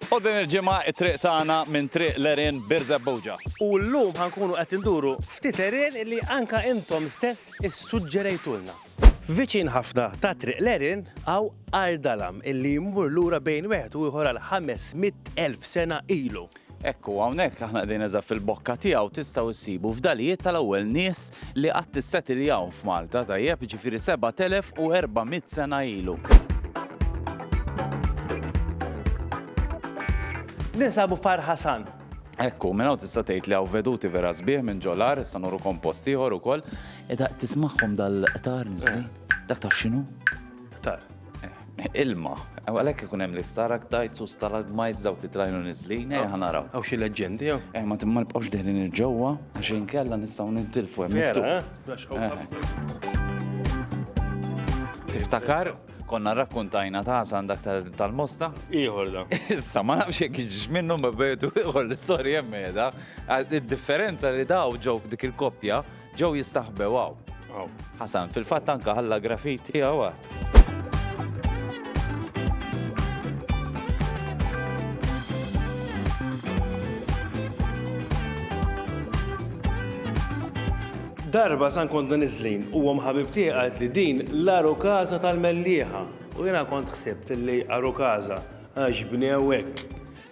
U din il-ġimgħa it-triq tagħna minn triq l-Erin Birżeb Bowġa. U llum ħankunu qed induru ftit erien illi anka intom stess issuġġerejtulna. Viċin ħafna ta' triq l-Erin hawn Ardalam illi jmur lura bejn wieħed u ieħor għal 500,000 sena ilu. Ekku, hawnhekk aħna qegħdin eżatt fil-bokka tiegħu tistgħu issibu f'dalijiet tal-ewwel nies li qatt issettiljaw f'Malta tajjeb, jiġifieri 7,400 sena ilu. Ninsabu Farħasan. Ekku, minn hawn tista' tgħid li hawn veduti vera sbieħ minn ġolar, issa nuru kompost ieħor ukoll. Eda tismagħhom dal-qtar niżlin. Dak taf x'inhu? Tar. Ilma. Għalhekk ikun hemm l-istalaktajts u stalagmites dawk li trajnu niżlin, ħanaraw. Hawn xi leġġendi jew? Ma nibqgħux deħlin il-ġewwa għax inkella nistgħu nintilfu hemm miktub. Tiftakar? Konna rakkuntajna ta' dak tal-mosta? Ieħor da. Issa ma nafx jekk jiġix minnu ma bejtu ieħor l-istorja hemmheda. Id-differenza li daw ġew dik il-koppja ġew jistaħbew hawn. Ħasan, fil-fatt anke ħalla graffiti hawn. Darba san kont niżlin u ħabib tiegħi qalt li din l-Arukaza tal-Mellieħa. U jiena kont ħsibt li Arukaza għax bnew hekk.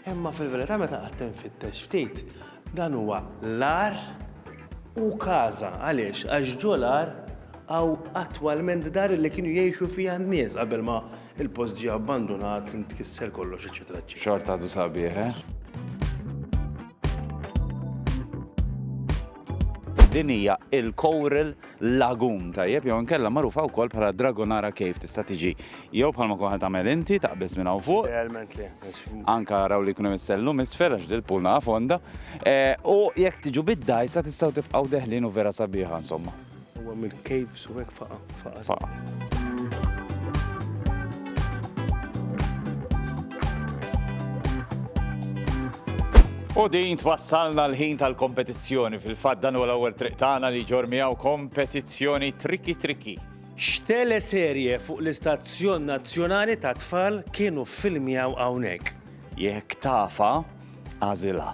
Imma fil-verità meta qatt infittex ftit dan huwa lar u kaza. Għaliex għax ġolar għaw attwalment dar li kienu jgħixu fiha n-nies qabel ma il-post ġie abbandonat intkisser kollox eċetera. Xorta għadu sabiħ, Din hija il-Coral Lagoon tajjeb jew inkella magħrufa wkoll bħala Dragonara Cave tista' tiġi jew bħalma kont tagħmel inti taqbeż minn hawn fuq. Realment li. Anka raw li jkunu mistellu misfer għax dil-pulna fonda. U jekk tiġu bid-dajsa tistgħu tibqgħu deħlin u vera sabiħa insomma. Huwa minn caves u hekk faqa'. Faqa. U din twassalna l-ħin tal-kompetizzjoni fil-fatt dan huwa l-ewwel triq tagħna li ġor miegħu kompetizzjoni triki. X'teleserje fuq l-Istazzjon Nazzjonali ta' Tfal kienu ffilmjaw hawnhekk? Jekk tafa għażilha.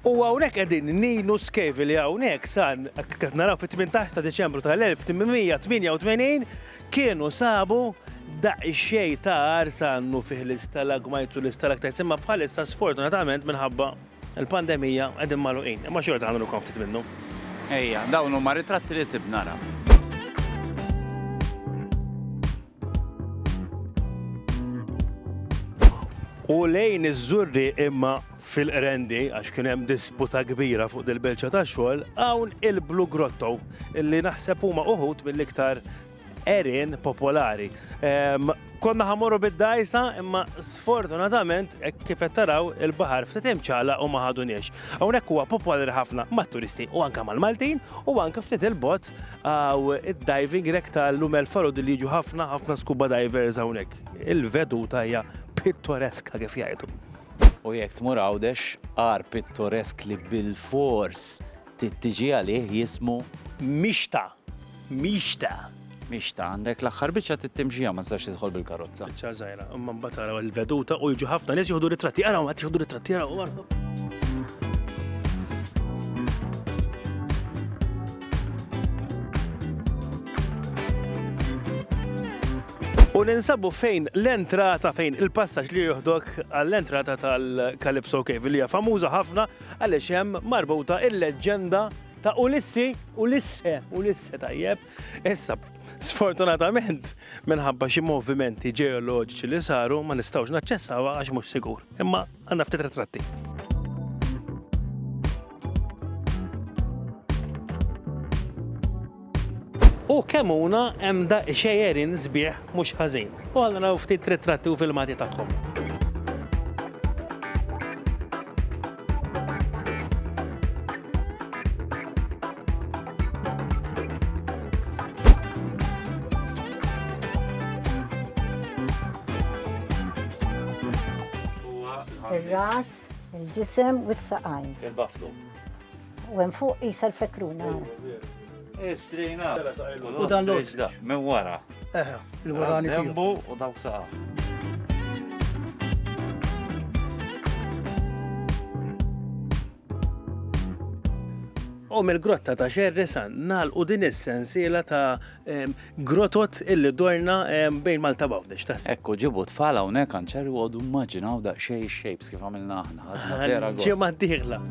U hawnhekk qegħdin Ninus Cave li hawnhekk san qed naraw fit-18 ta' Deċembru tal-1888 kienu sabu daqsxejn ta' arsannu fih l-istalagmites u l-istalaktajts imma bħalissa sfortunatament minħabba il-pandemija qegħdin magħluqin. Imma xorta għandu nkun ftit minnu. Ejja, dawn huma ritratti li sib nara. U lejn iż-żurri imma fil-Qrendi għax kien hemm disputa kbira fuq dil-belċa tax-xogħol hawn il-Blue Grotto illi naħseb huma uħud mill-iktar erien popolari. Konna ħamorru bid-dajsa imma sfortunatament kif qed taraw il-baħar ftit imċala u ma ħaduniex. Hawnhekk huwa popolari ħafna mat-turisti u anke mal-Maltin u anke ftit il-bot għaw id-diving rek tal-Lumel Farod li jiġu ħafna scuba divers hawnhekk. Il-veduta hija pittoreska kif jgħidu. U jekk tmur għawdex għar pittoresk li bil-fors tittiġi għalih jismu Mixta. Mixta, għandek l-aħħar biċċa tittimxija ma sax tidħol bil-karozza. Biċċa żgħira, imma mbagħad taraw il-veduta u jiġu ħafna nies jieħdu ritratti, araw qed jieħdu ritratti araw. U ninsabu fejn l-entrata fejn il-passaġġ li joħdok għall-entrata tal-Calypso Cave li hija famuża ħafna għaliex hemm marbuta il-leġġenda ta' Ulisse tajjeb. Issa sfortunatament minħabba xi movimenti ġeoloġiċi li saru ma nistgħux naċċessawha għax mhux sigur. Imma għandna ftit ritratti. U kemm huna hemm daqsxejn erien sbieħ mhux ħażin. U għandna naraw ftit ritratti u filmati tagħhom. الراس الجسم والساقين Il-baflu. u hemm fuq isa l-fekruna. Strejna. U dan l-ostrich. Minn wara. Il-warani tiegħu. Dembu u dawk saqa. U mill-grotta ta' Xerresan nagħlqu din is-sensiela ta' grottot illi dorna bejn Malta Bawdex. Ekku ġibu tfal hawnhekk anċerru għodu immaġinaw daqsxejn shapes kif għamilna aħna. Ġimgħa d-dieħla.